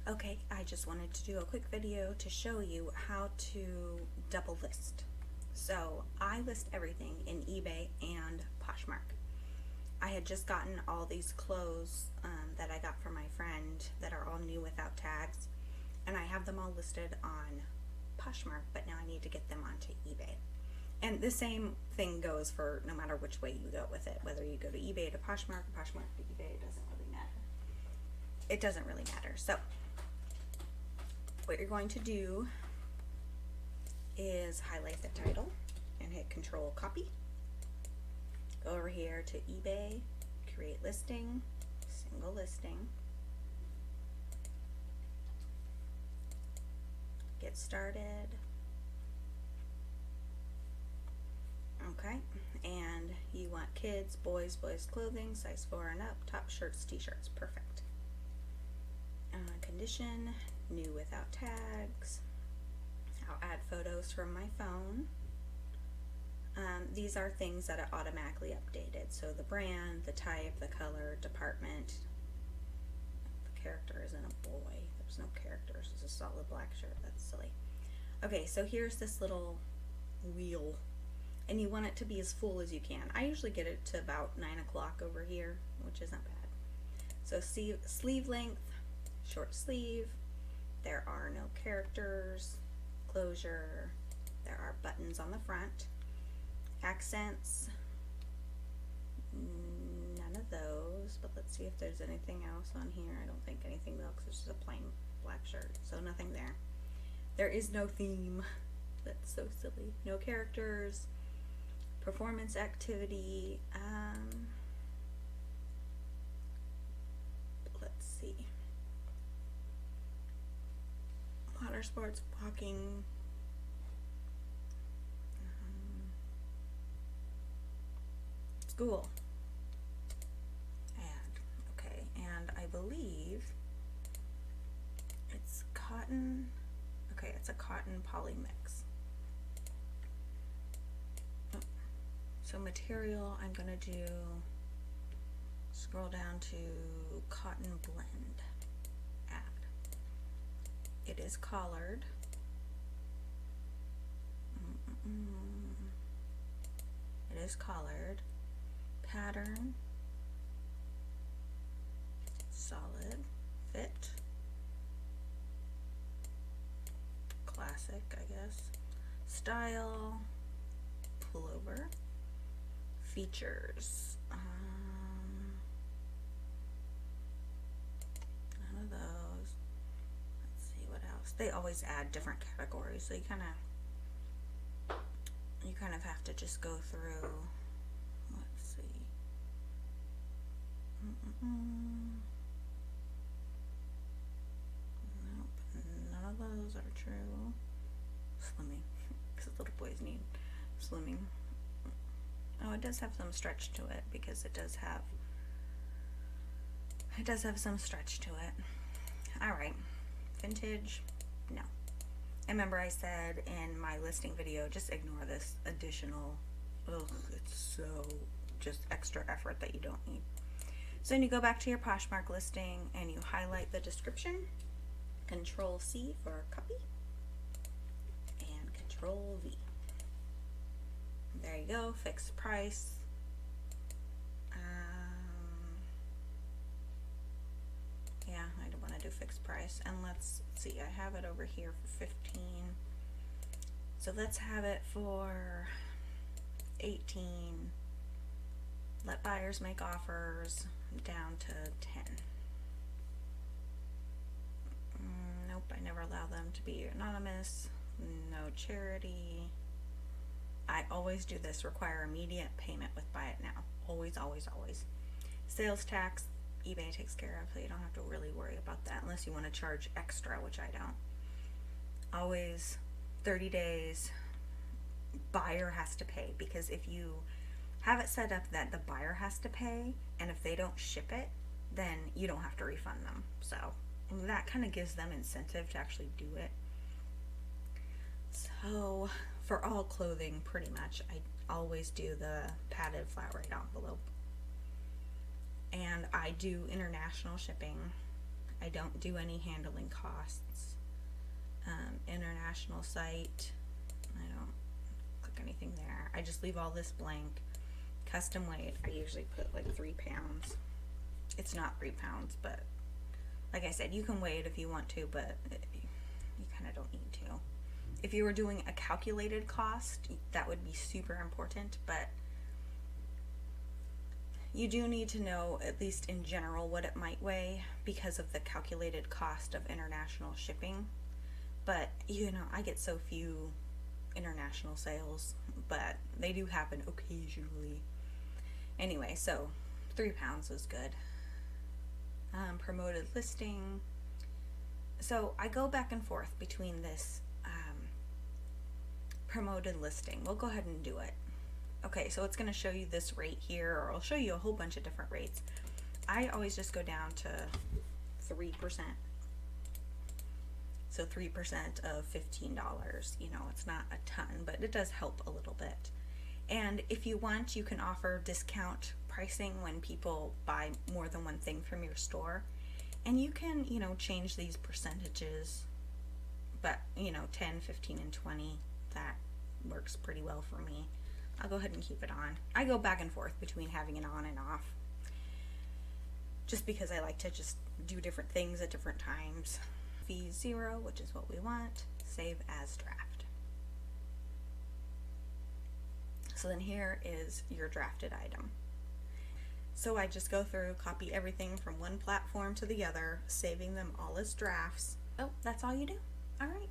Okay, I just wanted to do a quick video to show you how to double list. So I list everything in eBay and Poshmark. I had just gotten all these clothes that I got from my friend that are all new without tags, and I have them all listed on Poshmark, but now I need to get them onto eBay. And the same thing goes for no matter which way you go with it, whether you go to eBay to Poshmark or Poshmark to eBay, it doesn't really matter. It doesn't really matter. So what you're going to do is highlight the title and hit Control Copy. Go over here to eBay, create listing, single listing, get started. Okay, and you want kids, boys clothing, size 4 and up, top shirts, t-shirts, perfect. Condition, new without tags. I'll add photos from my phone. These are things that are automatically updated. So the brand, the type, the color, department. The character isn't a boy. There's no characters. It's a solid black shirt. That's silly. Okay, so here's this little wheel. And you want it to be as full as you can. I usually get it to about 9 o'clock over here, which isn't bad. So sleeve length, short sleeve. There are no characters, closure, there are buttons on the front, accents, none of those, but let's see if there's anything else on here. I don't think anything else, it's just a plain black shirt, so nothing there. There is no theme, that's so silly. No characters, performance activity, let's see. Water sports, walking, school, and I believe it's cotton. Okay, it's a cotton poly mix. So material, I'm gonna do, scroll down to cotton blend. It is collared. It is collared. Pattern. Solid. Fit. Classic, I guess. Style. Pullover. Features. None of those. They always add different categories, so you kind of have to just go through. Let's see. Nope, none of those are true. Slimming, because little boys need slimming. Oh, it does have some stretch to it because it does have some stretch to it. All right, vintage. No. And remember I said in my listing video, just ignore this additional, it's so just extra effort that you don't need. So then you go back to your Poshmark listing and you highlight the description, Control C for copy, and Control V. There you go, fixed price. Yeah, I don't want to do fixed price, and let's see, I have it over here for 15, so let's have it for 18. Let buyers make offers down to 10. Nope, I never allow them to be anonymous. No charity. I always do this, require immediate payment with buy it now. Always, always, always. Sales tax, eBay takes care of, so you don't have to really worry about that unless you want to charge extra, which I don't. Always 30 days, buyer has to pay, because if you have it set up that the buyer has to pay, and if they don't ship it, then you don't have to refund them. So that kind of gives them incentive to actually do it. So for all clothing, pretty much, I always do the padded flat rate envelope. And I do international shipping I don't do any handling costs. International site, I don't click anything there. I just leave all this blank. Custom weight, I usually put like 3 pounds. It's not 3 pounds, but like I said, you can weigh it if you want to, but you kind of don't need to. If you were doing a calculated cost, that would be super important, but you do need to know, at least in general, what it might weigh because of the calculated cost of international shipping. But, you know, I get so few international sales, but they do happen occasionally. Anyway, so 3 pounds is good. Promoted listing. So I go back and forth between this promoted listing. We'll go ahead and do it. Okay, so it's going to show you this rate here, or I'll show you a whole bunch of different rates. I always just go down to 3%. So 3% of $15. You know, it's not a ton, but it does help a little bit. And if you want, you can offer discount pricing when people buy more than one thing from your store. And you can, you know, change these percentages, but, you know, 10, 15, and 20, that works pretty well for me. I'll go ahead and keep it on. I go back and forth between having it on and off, just because I like to just do different things at different times. Fee 0, which is what we want. Save as draft. So then here is your drafted item. So I just go through, copy everything from one platform to the other, saving them all as drafts. Oh, that's all you do? All right.